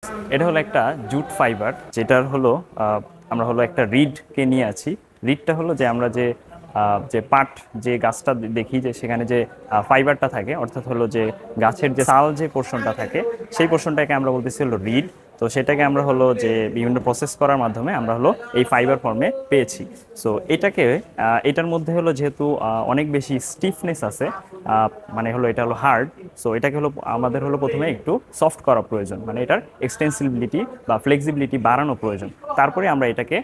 এটা হলো একটা জুট ফাইবার, যেটার হলো আমরা হলো একটা রিডকে নিয়ে আছি। রিডটা হলো যে আমরা যে পাট, যে গাছটা দেখি যে সেখানে যে ফাইবারটা থাকে, অর্থাৎ হলো যে গাছের যে সাল যে পোর্শনটা থাকে, সেই পোর্শনটাকে আমরা বলতেছি হলো রিড। তো সেটাকে আমরা হলো যে বিভিন্ন প্রসেস করার মাধ্যমে আমরা হলো এই ফাইবার ফর্মে পেয়েছি। সো এটার মধ্যে হলো যেহেতু অনেক বেশি স্টিফনেস আছে, মানে হলো এটা হলো হার্ড। সো এটাকে হলো আমাদের হলো প্রথমে একটু সফট করা প্রয়োজন, মানে এটার এক্সটেন্সিবিলিটি বা ফ্লেক্সিবিলিটি বাড়ানো প্রয়োজন। তারপরে আমরা এটাকে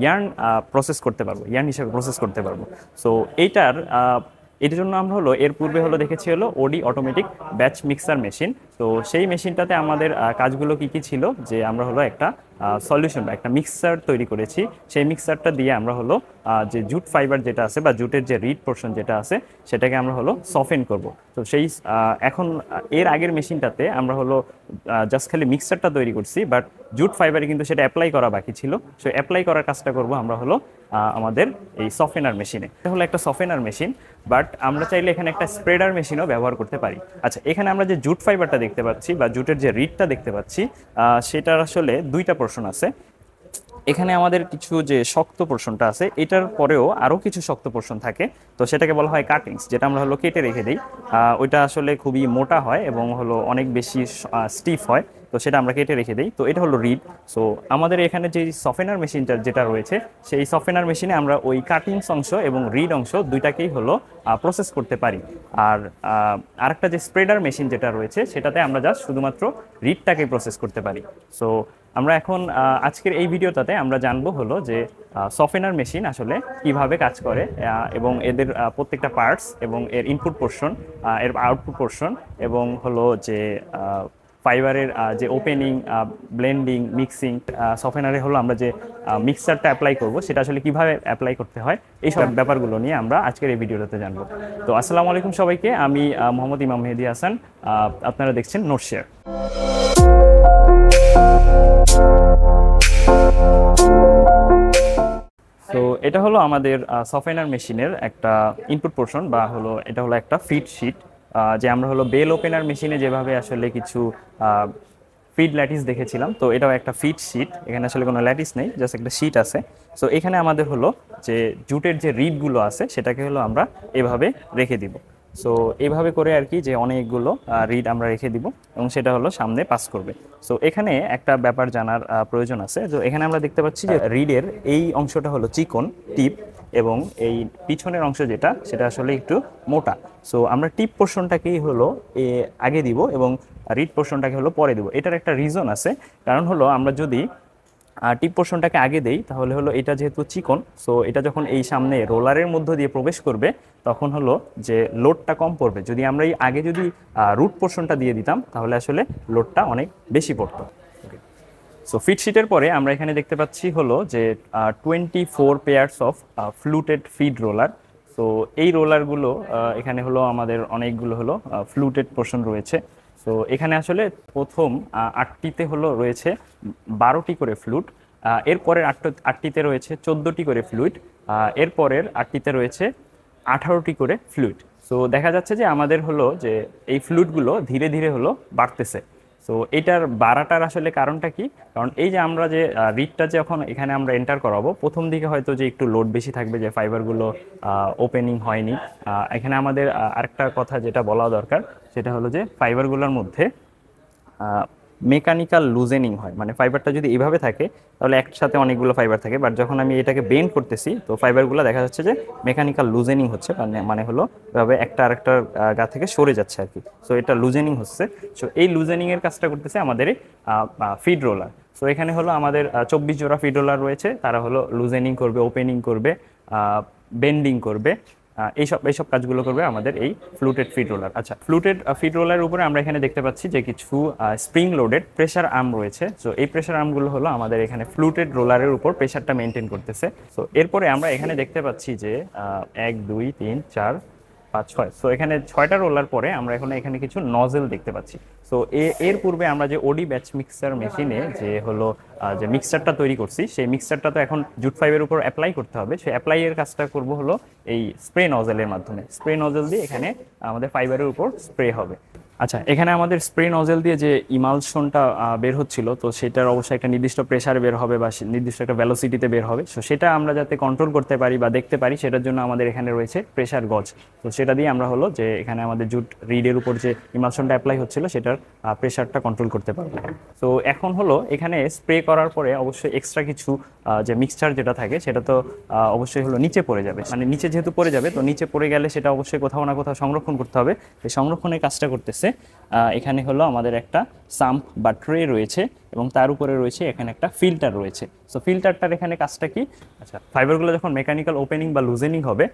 ইয়ার্ন প্রসেস করতে পারবো, ইয়ার্ন হিসেবে প্রসেস করতে পারবো। সো এটার জন্য আমরা হলো এর পূর্বে হলো দেখেছি হলো ওডি অটোমেটিক ব্যাচ মিক্সার মেশিন। তো সেই মেশিনটাতে আমাদের কাজগুলো কি কি ছিল, যে আমরা হলো একটা সলিউশন বা একটা মিক্সার তৈরি করেছি। সেই মিক্সারটা দিয়ে আমরা হলো যে জুট ফাইবার যেটা আছে বা জুটের যে রিড পোর্শন যেটা আছে সেটাকে আমরা হলো সফেন করব। তো এখন এর আগের মেশিনটাতে আমরা হলো জাস্ট খালি মিক্সারটা তৈরি করছি, বাট জুট ফাইবারে কিন্তু সেটা অ্যাপ্লাই করা বাকি ছিল। সো অ্যাপ্লাই করার কাজটা করব আমরা হলো আমাদের এই সফেনার মেশিনে। এটা হলো একটা সফেনার মেশিন, বাট আমরা চাইলে এখানে একটা স্প্রেডার মেশিনও ব্যবহার করতে পারি। আচ্ছা, এখানে আমরা যে জুট ফাইবারটা দেখতে পাচ্ছি বা জুটের যে রিডটা দেখতে পাচ্ছি, সেটার আসলে দুইটা পোর্শন আছে। এখানে আমাদের কিছু যে শক্ত পোর্শনটা আছে, এটার পরেও আরও কিছু শক্ত পোর্শন থাকে। তো সেটাকে বলা হয় কাটিংস, যেটা আমরা হলো কেটে রেখে দিই। ওইটা আসলে খুবই মোটা হয় এবং হলো অনেক বেশি স্টিফ হয়। তো সেটা আমরা কেটে রেখে দিই। তো এটা হলো রিড। সো আমাদের এখানে যে সফেনার মেশিনটা যেটা রয়েছে, সেই সফেনার মেশিনে আমরা ওই কাটিংস অংশ এবং রিড অংশ দুইটাকেই হলো প্রসেস করতে পারি। আর আরেকটা যে স্প্রেডার মেশিন যেটা রয়েছে, সেটাতে আমরা জাস্ট শুধুমাত্র রিডটাকে প্রসেস করতে পারি। সো আমরা এখন আজকের এই ভিডিওটাতে আমরা জানবো হলো যে সফেনার মেশিন আসলে কিভাবে কাজ করে, এবং এদের প্রত্যেকটা পার্টস এবং এর ইনপুট পোর্শন, এর আউটপুট পোর্শন, এবং হলো যে ফাইবারের যে ওপেনিং, ব্লেন্ডিং, মিক্সিং, সফেনারে হলো আমরা যে মিক্সারটা অ্যাপ্লাই করব সেটা আসলে কিভাবে অ্যাপ্লাই করতে হয়, এই সব ব্যাপারগুলো নিয়ে আমরা আজকের এই ভিডিওটাতে জানবো। তো আসসালামু আলাইকুম সবাইকে, আমি মোহাম্মদ ইমাম মেহেদী হাসান। আপনারা দেখছেন নোট শেয়ার। তো এটা হলো আমাদের সফটওয়্যার মেশিনের একটা ইনপুট পোর্শন, বা হলো এটা হলো একটা ফিড শিট। যে আমরা হলো বেল ওপেনার মেশিনে যেভাবে আসলে কিছু ফিড ল্যাটিস দেখেছিলাম, তো এটাও একটা ফিড শিট। এখানে আসলে কোনো ল্যাটিস নেই, জাস্ট একটা শিট আছে। সো এখানে আমাদের হলো যে জুটের যে রিডগুলো আছে সেটাকে হলো আমরা এভাবে রেখে দিব। সো এইভাবে করে আর কি, যে অনেকগুলো রিড আমরা রেখে দিব এবং সেটা হলো সামনে পাস করবে। সো এখানে একটা ব্যাপার জানার প্রয়োজন আছে, যে এখানে আমরা দেখতে পাচ্ছি যে রিডের এই অংশটা হলো চিকন টিপ, এবং এই পিছনের অংশ যেটা সেটা আসলে একটু মোটা। সো আমরা টিপ পোর্শনটাকেই হলো আগে দিব এবং রিড পোর্শনটাকে হলো পরে দিব। এটার একটা রিজন আছে, কারণ হলো আমরা যদি টিপ পোর্শনটাকে আগে দেই, তাহলে হলো এটা যেহেতু চিকন, সো এটা যখন এই সামনে রোলারের মধ্য দিয়ে প্রবেশ করবে, তখন হলো যে লোডটা কম পড়বে। যদি আমরা এই আগে যদি রুট পোর্শনটা দিয়ে দিতাম, তাহলে আসলে লোডটা অনেক বেশি পড়তো। সো ফিড শিটের পরে আমরা এখানে দেখতে পাচ্ছি হলো যে 24 pairs of fluted feed roller. So এই রোলারগুলো এখানে হলো আমাদের অনেকগুলো হলো ফ্লুটেড পোর্শন রয়েছে। সো এখানে আসলে প্রথম 8টিতে হলো রয়েছে 12টি করে ফ্লুট, এরপরের 8টিতে রয়েছে 14টি করে ফ্লুইড, এরপরের 8টিতে রয়েছে 18টি করে ফ্লুইড। সো দেখা যাচ্ছে যে আমাদের হলো যে এই ফ্লুইডগুলো ধীরে ধীরে হলো বাড়তেছে। সো এটার বাড়াটার আসলে কারণটা কি? কারণ এই যে আমরা যে রিডটা যখন এখানে আমরা এন্টার করাবো, প্রথম দিকে হয়তো যে একটু লোড বেশি থাকবে, যে ফাইবারগুলো ওপেনিং হয়নি। এখানে আমাদের আরেকটা কথা যেটা বলা দরকার, সেটা হলো যে ফাইবারগুলোর মধ্যে মেকানিক্যাল লুজেনিং হয়। মানে ফাইবারটা যদি এইভাবে থাকে তাহলে একসাথে অনেকগুলো ফাইবার থাকে, বাট যখন আমি এটাকে বেন্ড করতেছি, তো ফাইবারগুলো দেখা যাচ্ছে যে মেকানিক্যাল লুজেনিং হচ্ছে, মানে হলো এভাবে একটা আরেকটার গা থেকে সরে যাচ্ছে আর কি। সো এটা লুজেনিং হচ্ছে। সো এই লুজেনিংয়ের কাজটা করতেছে আমাদের এই ফিড রোলার। সো এখানে হলো আমাদের 24 জোড়া ফিড রোলার রয়েছে, তারা হলো লুজেনিং করবে, ওপেনিং করবে, বেন্ডিং করবে, এইসব কাজগুলো করবে আমাদের এই ফ্লুটেড ফিড রোলার। আচ্ছা, ফ্লুটেড ফিড রোলারের উপরে আমরা এখানে দেখতে পাচ্ছি যে কিছু স্প্রিং লোডেড প্রেসার আর্ম রয়েছে। সো এই প্রেসার আর্মগুলো হলো আমাদের এখানে ফ্লুটেড রোলারের উপর প্রেসারটা মেনটেন করতেছে। সো এরপরে আমরা এখানে দেখতে পাচ্ছি যে 1 2 3 4 5 6। সো এখানে 6টা রোলার পরে আমরা এখানে কিছু নজেল দেখতে পাচ্ছি। সো এর পূর্বে আমরা যে ওডি ব্যাচ মিক্সার মেশিনে যে হলো যে মিক্সচারটা তৈরি করছি, সেই মিক্সচারটা তো এখন জুট ফাইবের উপর অ্যাপ্লাই করতে হবে। সেই অ্যাপ্লাইয়ের কাজটা করব হলো এই স্প্রে নজেলের মাধ্যমে। স্প্রে নজেল দিয়ে এখানে আমাদের ফাইবারের উপর স্প্রে হবে। আচ্ছা, এখানে আমাদের স্প্রে নজেল দিয়ে যে ইমালশনটা বের হচ্ছিল, তো সেটার অবশ্যই একটা নির্দিষ্ট প্রেসারে বের হবে বা নির্দিষ্ট একটা ভেলোসিটিতে বের হবে। সো সেটা আমরা যাতে কন্ট্রোল করতে পারি বা দেখতে পারি, সেটার জন্য আমাদের এখানে রয়েছে প্রেসার গজ। তো সেটা দিয়ে আমরা হলো যে এখানে আমাদের জুট রিডের উপর যে ইমালশনটা অ্যাপ্লাই হচ্ছিল সেটার প্রেসারটা কন্ট্রোল করতে পারবো। তো এখন হলো এখানে স্প্রে করার পরে অবশ্যই এক্সট্রা কিছু যে মিক্সচার যেটা থাকে সেটা তো অবশ্যই হলো নিচে পড়ে যাবে, মানে নিচে যেহেতু পড়ে যাবে, তো নিচে পড়ে গেলে সেটা অবশ্যই কোথাও না কোথাও সংরক্ষণ করতে হবে। এই সংরক্ষণের কাজটা করতেছে এখানে হলো আমাদের একটা সাম্প বা ট্রে রয়েছে এবং তার উপরে রয়েছে এখানে একটা ফিল্টার রয়েছে। সো ফিল্টারটার এখানে কাজটা কি? আচ্ছা, ফাইবারগুলো যখন মেকানিক্যাল ওপেনিং বা লুজেনিং হবে,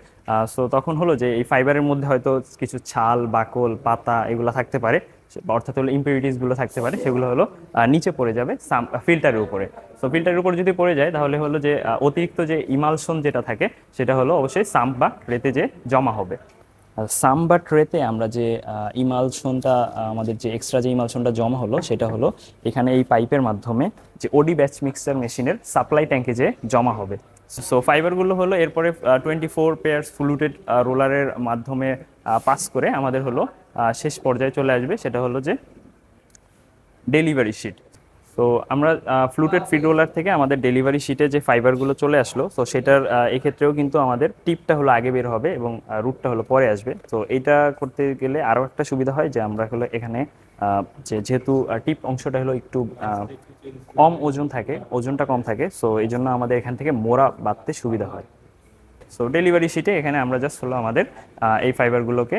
সো তখন হলো যে এই ফাইবারের মধ্যে হয়তো কিছু ছাল, বাকল, পাতা এগুলো থাকতে পারে, অর্থাৎ হলো ইম্পিউরিটিসগুলো থাকতে পারে, সেগুলো হলো নিচে পড়ে যাবে ফিল্টারের উপরে। সো ফিল্টারের উপর যদি পড়ে যায় তাহলে হলো যে অতিরিক্ত যে ইমালশন যেটা থাকে সেটা হলো অবশ্যই সাম্প বা ট্রেতে যে জমা হবে। সাম বা ট্রেতে আমরা যে ইমালশনটা আমাদের যে এক্সট্রা যে ইমালশনটা জমা হলো সেটা হলো এখানে এই পাইপের মাধ্যমে যে ওডি ব্যাচ মিক্সার মেশিনের সাপ্লাই ট্যাঙ্কে যে জমা হবে। সো ফাইবারগুলো হলো এরপরে 24 পেয়ার্স ফ্লুটেড রোলারের মাধ্যমে পাস করে আমাদের হলো শেষ পর্যায়ে চলে আসবে, সেটা হলো যে ডেলিভারি শিট। তো আমরা ফ্লুটেড ফিড রোলার থেকে আমাদের ডেলিভারি শিটে যে ফাইবারগুলো চলে আসলো, তো সেটার এক্ষেত্রেও কিন্তু আমাদের টিপটা হলো আগে বের হবে এবং রুটটা হলো পরে আসবে। তো এইটা করতে গেলে আরও একটা সুবিধা হয় যে আমরা হলো এখানে যেহেতু টিপ অংশটা হলো একটু কম ওজন থাকে, ওজনটা কম থাকে, সো এই জন্য আমাদের এখান থেকে মোড়া বাঁধতে সুবিধা হয়। সো ডেলিভারি শিটে এখানে আমরা জাস্ট হলো আমাদের এই ফাইবারগুলোকে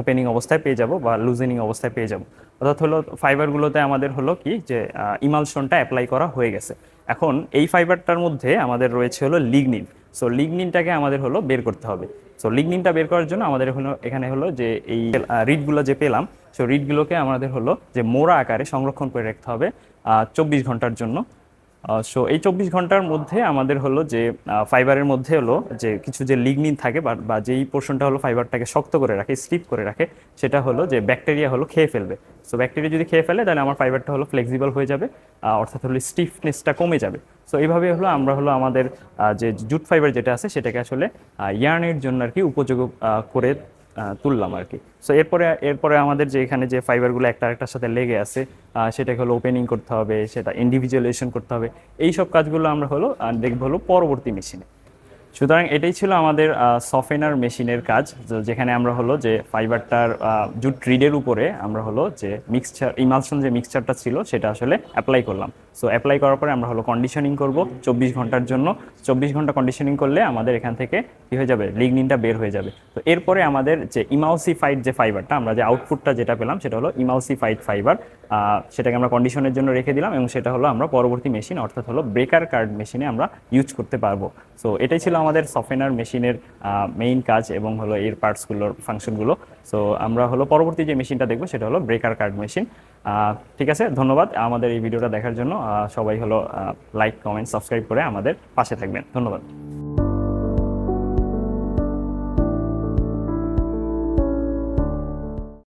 ওপেনিং অবস্থায় পেয়ে যাব বা লুজেনিং অবস্থায় পেয়ে যাব। অর্থাৎ হলো ফাইবারগুলোতে আমাদের হলো কি যে ইমালশনটা অ্যাপ্লাই করা হয়ে গেছে। এখন এই ফাইবারটার মধ্যে আমাদের রয়েছে হলো লিগনিন। সো লিগনিনটাকে আমাদের হলো বের করতে হবে। সো লিগনিনটা বের করার জন্য আমাদের এখানে হলো যে এই রিডগুলো যে পেলাম, সো রিডগুলোকে আমাদের হলো যে মোড়া আকারে সংরক্ষণ করে রাখতে হবে 24 ঘন্টার জন্য। সো এই 24 ঘন্টার মধ্যে আমাদের হলো যে ফাইবারের মধ্যে হলো যে কিছু যে লিগনিন থাকে বা যেই পোর্শনটা হলো ফাইবারটাকে শক্ত করে রাখে, স্টিফ করে রাখে, সেটা হলো যে ব্যাকটেরিয়া হলো খেয়ে ফেলবে। সো ব্যাকটেরিয়া যদি খেয়ে ফেলে তাহলে আমার ফাইবারটা হলো ফ্লেক্সিবল হয়ে যাবে, অর্থাৎ হলো স্টিফনেসটা কমে যাবে। সো এইভাবে হলো আমরা হলো আমাদের যে জুট ফাইবার যেটা আছে সেটাকে আসলে ইয়ার্নের জন্য আর কি উপযোগ করে তুললাম আর কি। সো এরপরে আমাদের যে এখানে যে ফাইবারগুলো একটা আরেকটার সাথে লেগে আছে সেটাকে হলো ওপেনিং করতে হবে, সেটা ইন্ডিভিজুয়ালাইজেশন করতে হবে। এই সব কাজগুলো আমরা হলো দেখবো হলো পরবর্তী মেশিনে। সুতরাং এটাই ছিল আমাদের সফেনার মেশিনের কাজ, যেখানে আমরা হলো যে ফাইবারটার জুট রিডের উপরে আমরা হলো যে ইমালশন যে মিক্সচারটা ছিল সেটা আসলে অ্যাপ্লাই করলাম। সো অ্যাপ্লাই করার পরে আমরা হলো কন্ডিশনিং করব 24 ঘন্টার জন্য। 24 ঘন্টা কন্ডিশনিং করলে আমাদের এখান থেকে কী হয়ে যাবে, লিগনিনটা বের হয়ে যাবে। তো এরপরে আমাদের যে ইমালসিফাইড যে ফাইবারটা, আমরা যে আউটপুটটা যেটা পেলাম সেটা হলো ইমালসিফাইড ফাইবার, সেটাকে আমরা কন্ডিশনের জন্য রেখে দিলাম এবং সেটা হলো আমরা পরবর্তী মেশিন অর্থাৎ হলো ব্রেকার কার্ড মেশিনে আমরা ইউজ করতে পারবো। সো এটাই ছিল আমাদের সফটওয়্যার মেশিনের মেইন কাজ এবং হলো এর পার্টসগুলোর ফাংশনগুলো। সো আমরা হলো পরবর্তী যে মেশিনটা দেখবো সেটা হলো ব্রেকার কার্ড মেশিন। ঠিক আছে, ধন্যবাদ আমাদের এই ভিডিওটা দেখার জন্য। সবাই হলো লাইক, কমেন্ট, সাবস্ক্রাইব করে আমাদের পাশে থাকবেন। ধন্যবাদ।